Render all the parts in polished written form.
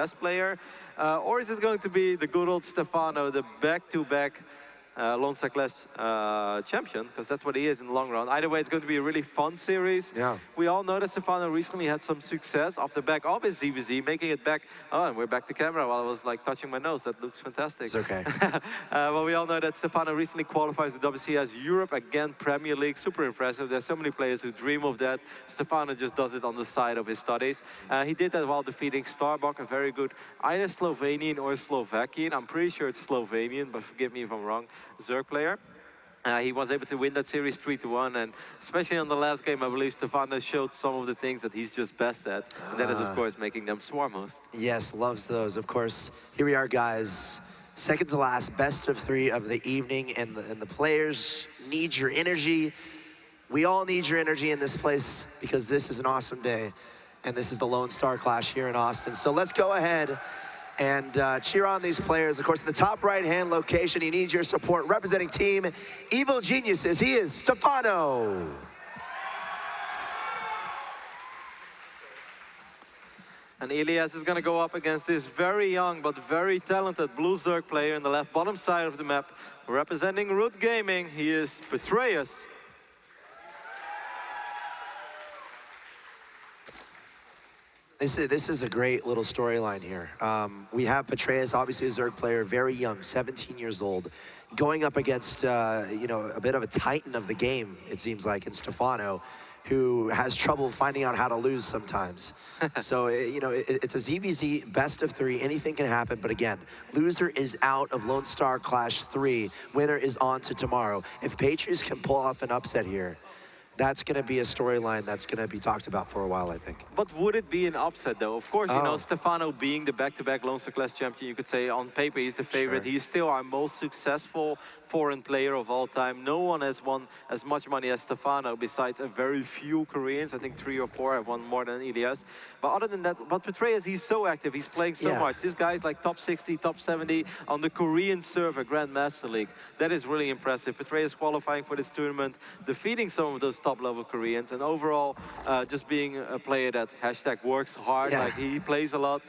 best player? Or is it going to be the good old Stephano, the back-to-back Lone Star Clash champion, because that's what he is in the long run. Either way, it's going to be a really fun series. Yeah. We all know that Stephano recently had some success off the back of his ZVZ, making it back. Oh, and we're back to camera while I was like touching my nose. That looks fantastic. It's okay. Well, we all know that Stephano recently qualified to WCS Europe, again, Premier League. Super impressive. There's so many players who dream of that. Stephano just does it on the side of his studies. He did that while defeating Starbuck, a very good either Slovenian or Slovakian. I'm pretty sure it's Slovenian, but forgive me if I'm wrong. Zerg player. He was able to win that series 3-1, and especially on the last game, I believe Stephano showed some of the things that he's just best at. And that is, of course, making them swarm host. Yes, loves those. Of course, here we are, guys. Second to last, best of 3 of the evening, and the players need your energy. We all need your energy in this place because this is an awesome day, and this is the Lone Star Clash here in Austin. So let's go ahead and cheer on these players. Of course, in the top right-hand location, he needs your support. Representing Team Evil Geniuses, he is Stephano. And Elias is going to go up against this very young but very talented Blue Zerg player in the left bottom side of the map. Representing Root Gaming, he is Petraeus. This is a great little storyline here. We have Petraeus, obviously a Zerg player, very young, 17 years old, going up against you know, a bit of a titan of the game, it seems like, in Stephano, who has trouble finding out how to lose sometimes. So, you know, it's a ZVZ best of 3, anything can happen, but again, loser is out of Lone Star Clash 3, winner is on to tomorrow. If Petraeus can pull off an upset here, that's going to be a storyline that's going to be talked about for a while, I think. But would it be an upset, though? Of course, you know, Stephano being the back-to-back Lone Star Clash champion, you could say on paper he's the favorite. Sure. He's still our most successful foreign player of all time. No one has won as much money as Stephano, besides a very few Koreans. I think 3 or 4 have won more than Elias. But other than that, but Petraeus, he's so active. He's playing so much. This guy's like top 60, top 70 on the Korean server, Grandmaster League. That is really impressive. Petraeus qualifying for this tournament, defeating some of those top-level Koreans, and overall, just being a player that hashtag works hard. Like he plays a lot.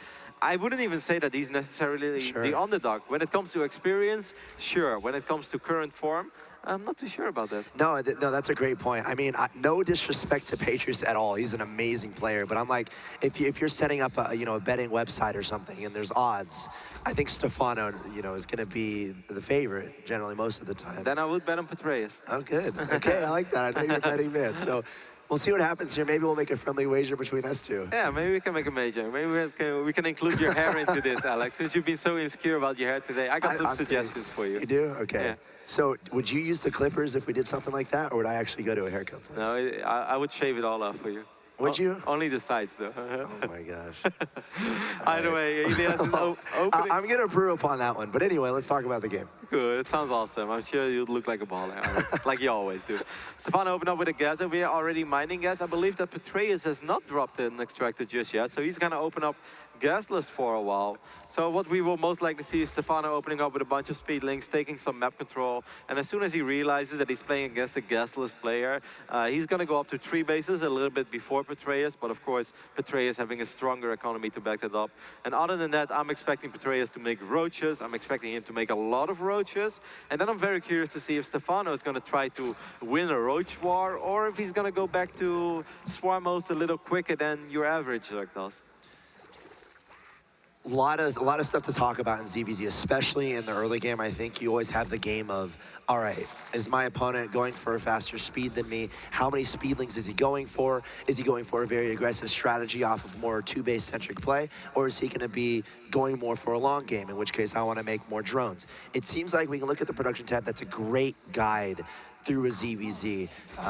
I wouldn't even say that he's necessarily the underdog. When it comes to experience, sure. When it comes to current form, I'm not too sure about that. No, that's a great point. I mean, no disrespect to Petraeus at all. He's an amazing player. But I'm like, if you're setting up a, you know, a betting website or something and there's odds, I think Stephano, you know, is going to be the favorite generally most of the time. Then I would bet on Petraeus. Oh, good. Okay, I like that. I know you're a betting man. So we'll see what happens here. Maybe we'll make a friendly wager between us two. Yeah, maybe we can make a major. Maybe we can include your hair into this, Alex. Since you've been so insecure about your hair today, I got some suggestions for you. You do? Okay. Yeah. So would you use the clippers if we did something like that, or would I actually go to a haircut place? No, I would shave it all off for you. Would you? Only the sides, though. Oh my gosh. Either way, Elias is opening. I'm going to brew upon that one. But anyway, let's talk about the game. Good, it sounds awesome. I'm sure you'd look like a baller, Alex, like you always do. Stephano opened up with a gas, and we are already mining gas. I believe that Petraeus has not dropped an extractor just yet, so he's going to open up gasless for a while. So what we will most likely see is Stephano opening up with a bunch of speed links, taking some map control, and as soon as he realizes that he's playing against a gasless player, he's going to go up to 3 bases a little bit before Petraeus, but of course Petraeus having a stronger economy to back that up. And other than that, I'm expecting Petraeus to make roaches. I'm expecting him to make a lot of roaches, and then I'm very curious to see if Stephano is going to try to win a roach war, or if he's going to go back to swarm host a little quicker than your average Zerg does. A lot of stuff to talk about in ZVZ, especially in the early game. I think you always have the game of, all right, is my opponent going for a faster speed than me? How many speed links is he going for? Is he going for a very aggressive strategy off of more 2-base centric play? Or is he going to be going more for a long game, in which case I want to make more drones? It seems like we can look at the production tab. That's a great guide through a ZVZ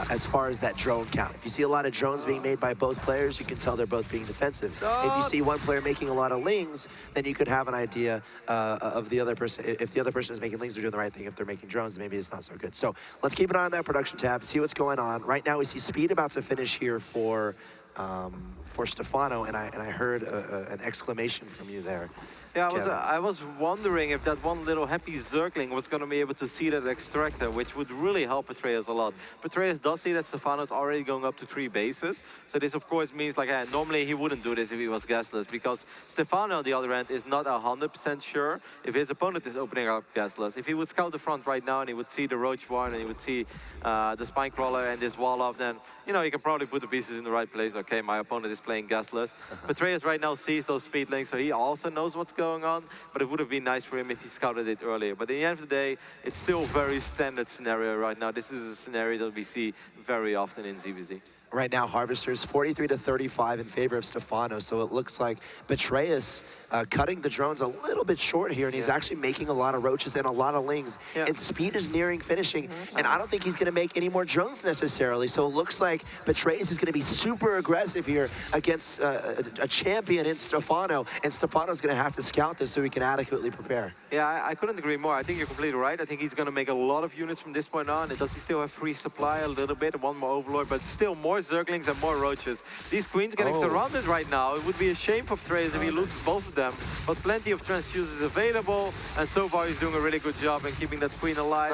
as far as that drone count. If you see a lot of drones being made by both players, you can tell they're both being defensive. If you see one player making a lot of lings, then you could have an idea of the other person. If the other person is making lings, they're doing the right thing. If they're making drones, maybe it's not so good. So let's keep an eye on that production tab, see what's going on. Right now we see speed about to finish here for for Stephano, and I heard an exclamation from you there. Yeah, Kevin. I was wondering if that one little happy Zergling was going to be able to see that extractor, which would really help Petraeus a lot. Petraeus does see that Stephano's already going up to 3 bases. So this, of course, means like normally he wouldn't do this if he was gasless, because Stephano, on the other end, is not 100% sure if his opponent is opening up gasless. If he would scout the front right now and he would see the Roach one and he would see the Spine Crawler and this wall up, then, you know, he can probably put the pieces in the right place. Okay, my opponent is playing gasless. Petraeus right now sees those speedlings, so he also knows what's going on, but it would have been nice for him if he scouted it earlier. But at the end of the day, it's still a very standard scenario right now. This is a scenario that we see very often in ZVZ. Right now, Harvesters 43-35 in favor of Stephano, so it looks like Petraeus cutting the drones a little bit short here, and he's actually making a lot of roaches and a lot of lings, and speed is nearing finishing, and I don't think he's going to make any more drones necessarily, so it looks like Petraeus is going to be super aggressive here against a champion in Stephano, and Stephano's going to have to scout this so he can adequately prepare. Yeah, I couldn't agree more. I think you're completely right. I think he's going to make a lot of units from this point on. Does he still have free supply a little bit, one more Overlord, but still more Zerglings and more Roaches. These Queens getting surrounded right now. It would be a shame for Petraeus if he loses both of them, but plenty of transfuses available, and so far he's doing a really good job in keeping that Queen alive.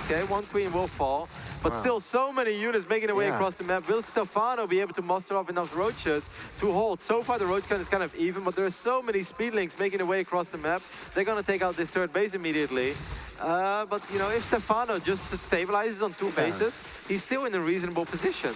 Okay, one Queen will fall, but still so many units making their way across the map. Will Stephano be able to muster up enough Roaches to hold? So far the Roach count is kind of even, but there are so many Speedlings making their way across the map. They're going to take out this third base immediately. But, you know, if Stephano just stabilizes on 2 bases, he's still in a reasonable position.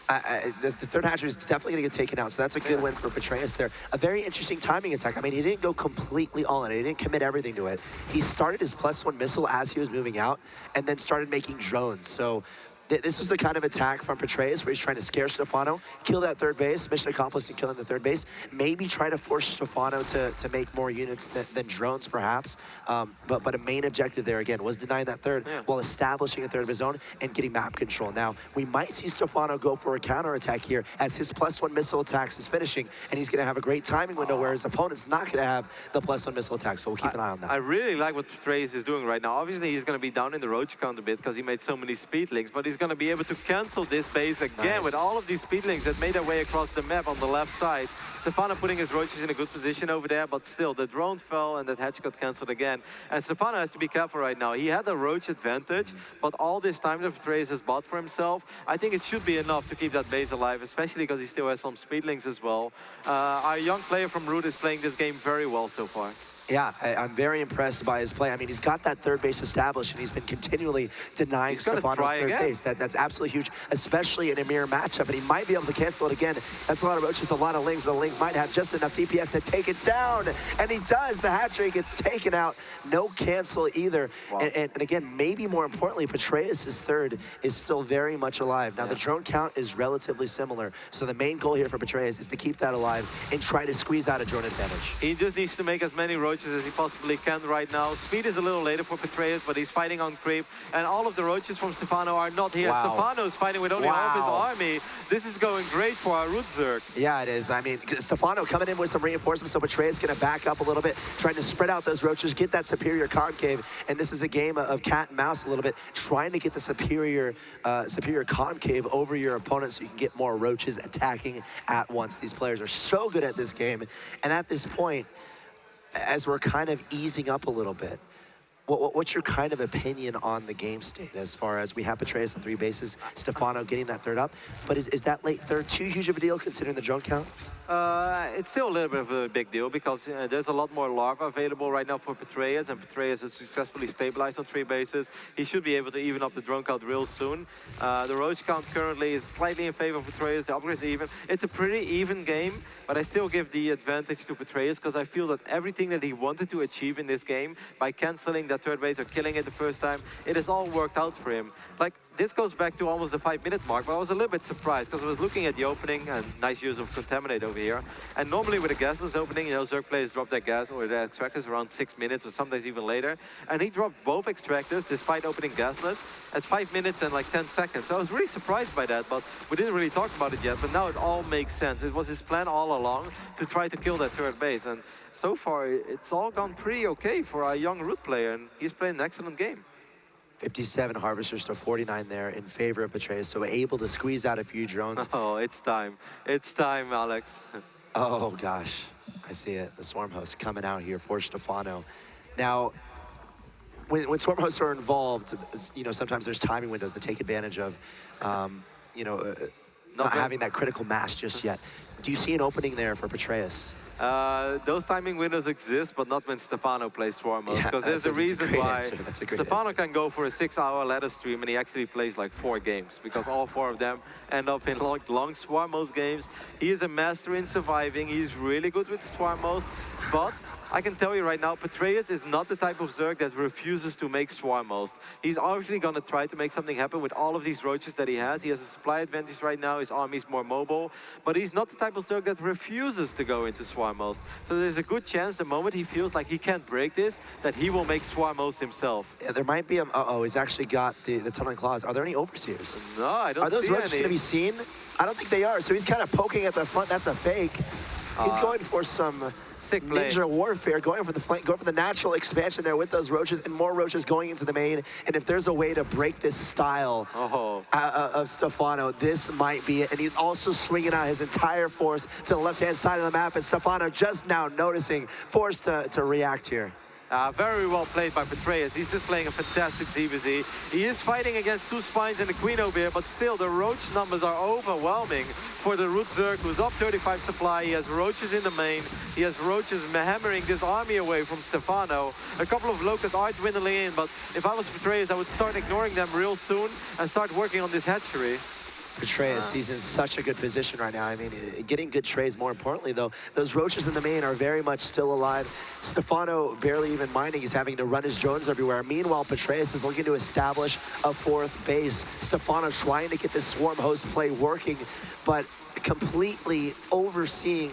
The third hatchery is definitely going to get taken out, so that's a good win for Petraeus there. A very interesting timing attack. I mean, he didn't go completely all in. He didn't commit everything to it. He started his +1 missile as he was moving out, and then started making drones. So this was the kind of attack from Petraeus where he's trying to scare Stephano, kill that third base, mission accomplished in killing the third base, maybe try to force Stephano to make more units than drones, perhaps. But a main objective there, again, was denying that third while establishing a third of his own and getting map control. Now, we might see Stephano go for a counterattack here as his +1 missile attacks is finishing, and he's going to have a great timing window where his opponent's not going to have the +1 missile attack, so we'll keep an eye on that. I really like what Petraeus is doing right now. Obviously, he's going to be down in the Roach count a bit because he made so many Speedlings, but he's going to be able to cancel this base again with all of these Speedlings that made their way across the map on the left side. Stephano putting his Roaches in a good position over there, but still, the drone fell and that hatch got cancelled again. And Stephano has to be careful right now. He had a Roach advantage, but all this time that Petraeus has bought for himself, I think it should be enough to keep that base alive, especially because he still has some Speedlings as well. Our young player from Root is playing this game very well so far. Yeah, I'm very impressed by his play. I mean, he's got that third base established, and he's been continually denying Stephano's third base. That's absolutely huge, especially in a mirror matchup, and he might be able to cancel it again. That's a lot of Roaches, a lot of Lings, but the Lings might have just enough DPS to take it down, and he does. The hat-trick gets taken out. No cancel either. Wow. And again, maybe more importantly, Petraeus' third is still very much alive. Now, the drone count is relatively similar, so the main goal here for Petraeus is to keep that alive and try to squeeze out a drone advantage. He just needs to make as many Roaches as he possibly can right now. Speed is a little later for Petraeus, but he's fighting on creep, and all of the Roaches from Stephano are not here. Stephano is fighting with only half his army. This is going great for our Root Zerg. Yeah, it is. I mean, Stephano coming in with some reinforcements, so Petraeus going to back up a little bit, trying to spread out those Roaches, get that superior concave, and this is a game of cat and mouse a little bit, trying to get the superior concave over your opponent so you can get more Roaches attacking at once. These players are so good at this game, and at this point, as we're kind of easing up a little bit, what's your kind of opinion on the game state as far as we have Petraeus on 3 bases, Stephano getting that third up, but is that late third too huge of a deal considering the drone count? It's still a little bit of a big deal because there's a lot more larva available right now for Petraeus, and Petraeus has successfully stabilized on 3 bases. He should be able to even up the drone count real soon. The Roach count currently is slightly in favor of Petraeus. The upgrades are even. It's a pretty even game, but I still give the advantage to Petraeus because I feel that everything that he wanted to achieve in this game by canceling that third base or killing it the first time, it has all worked out for him. Like, this goes back to almost the 5-minute mark, but I was a little bit surprised because I was looking at the opening and nice use of Contaminate over here. And normally with a gasless opening, you know, Zerg players drop their gas or their extractors around 6 minutes or sometimes even later. And he dropped both extractors despite opening gasless at 5 minutes and like 10 seconds. So I was really surprised by that, but we didn't really talk about it yet. But now it all makes sense. It was his plan all along to try to kill that third base. And so far, it's all gone pretty okay for our young Root player, and he's playing an excellent game. 57 harvesters to 49 there in favor of Petraeus, so able to squeeze out a few drones. Oh, it's time. It's time, Alex. Oh gosh, I see it. The swarm host coming out here for Stephano. Now, when swarm hosts are involved, you know, sometimes there's timing windows to take advantage of, you know, not having that critical mass just yet. Do you see an opening there for Petraeus? Those timing windows exist, but not when Stephano plays Swarm mode. Because there's a reason why Stephano can go for a 6-hour ladder stream and he actually plays like 4 games, because all 4 of them end up in long Swarm mode games. He is a master in surviving. He's really good with Swarm mode, but I can tell you right now, Petraeus is not the type of Zerg that refuses to make Swarm mode. He's obviously going to try to make something happen with all of these roaches that he has. He has a supply advantage right now. His army's more mobile, but he's not the type of Zerg that refuses to go into Swarm mode. So there's a good chance the moment he feels like he can't break this, that he will make Swarm mode himself. Yeah, there might be a, he's actually got the tunneling claws. Are there any overseers? No, I don't see any. Are those roaches going to be seen? I don't think they are. So he's kind of poking at the front. That's a fake. He's going for some ninja warfare, going for the flank, going for the natural expansion there with those roaches, and more roaches going into the main. And if there's a way to break this style of Stephano, this might be it. And he's also swinging out his entire force to the left-hand side of the map, and Stephano just now noticing, forced to react here. Very well played by Petraeus. He's just playing a fantastic ZVZ. He is fighting against 2 Spines and a Queen over here, but still the roach numbers are overwhelming for the Root Zerg, who's up 35 supply. He has roaches in the main. He has roaches hammering this army away from Stephano. A couple of locusts are dwindling in, but if I was Petraeus, I would start ignoring them real soon and start working on this hatchery. Petraeus, he's in such a good position right now. I mean, getting good trades, more importantly, though. Those roaches in the main are very much still alive. Stephano barely even minding. He's having to run his drones everywhere. Meanwhile, Petraeus is looking to establish a 4th base. Stephano trying to get this swarm host play working, but completely overseeing,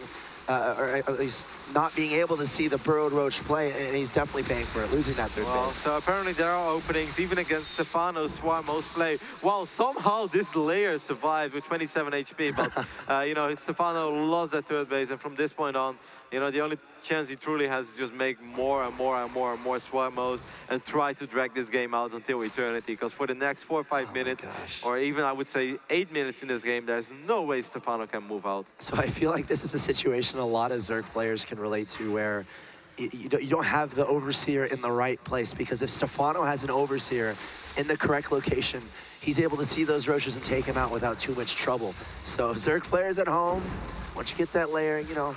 or at least not being able to see the burrowed roach play, and he's definitely paying for it, losing that 3rd base. So apparently there are openings even against Stephano's Swarm host play. Well, somehow this layer survived with 27 HP, but you know, Stephano lost that 3rd base, and from this point on, you know, the only chance he truly has is just make more and more and more and more Swarm modes and try to drag this game out until eternity, because for the next 4 or 5 minutes, or even I would say 8 minutes in this game, there's no way Stephano can move out. So I feel like this is a situation a lot of Zerg players can relate to, where you don't have the Overseer in the right place, because if Stephano has an Overseer in the correct location, he's able to see those roaches and take him out without too much trouble. So Zerg players at home, once you get that layer, you know,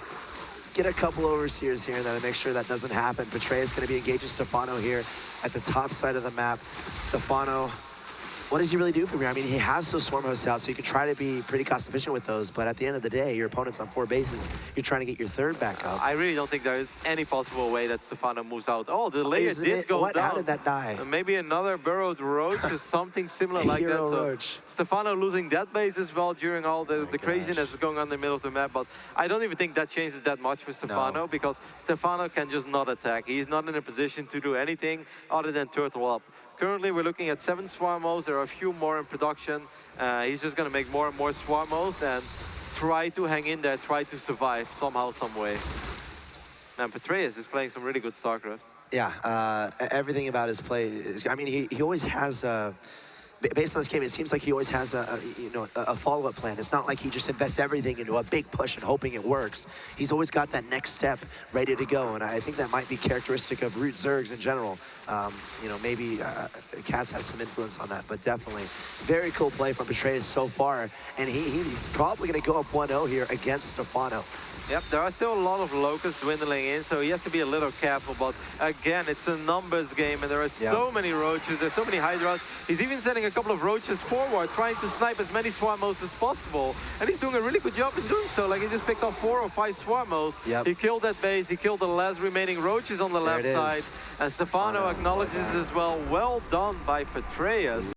get a couple Overseers here and then make sure that doesn't happen. Petraeus is going to be engaging Stephano here at the top side of the map. Stephano, what does he really do from here? I mean, he has those swarm hosts out, so you can try to be pretty cost efficient with those, but at the end of the day, your opponent's on 4 bases. You're trying to get your 3rd back up. I really don't think there is any possible way that Stephano moves out. Oh, the layer did go down. How did that die? Maybe another burrowed roach or something similar like that. So roach. Stephano losing that base as well during all the craziness going on in the middle of the map, but I don't even think that changes that much for Stephano, because Stephano can just not attack. He's not in a position to do anything other than turtle up. Currently, we're looking at 7 Swarm modes. There are a few more in production. He's just going to make more and more Swarm modes and try to hang in there, try to survive somehow, some way. And Petraeus is playing some really good StarCraft. Yeah, everything about his play is, I mean, he always has based on this game, it seems like he always has a follow-up plan. It's not like he just invests everything into a big push and hoping it works. He's always got that next step ready to go, and I think that might be characteristic of Root Zergs in general. You know, maybe Cats has some influence on that, but definitely very cool play from Petraeus so far, and he's probably going to go up 1-0 here against Stephano. Yep, there are still a lot of locusts dwindling in, so he has to be a little careful. But again, it's a numbers game, and there are so many roaches, there's so many hydras. He's even sending a couple of roaches forward, trying to snipe as many swarmos as possible. And he's doing a really good job in doing so. Like, he just picked up 4 or 5 swarmos. He killed that base, he killed the last remaining roaches on the left side. And Stephano acknowledges as well, well done by Petraeus.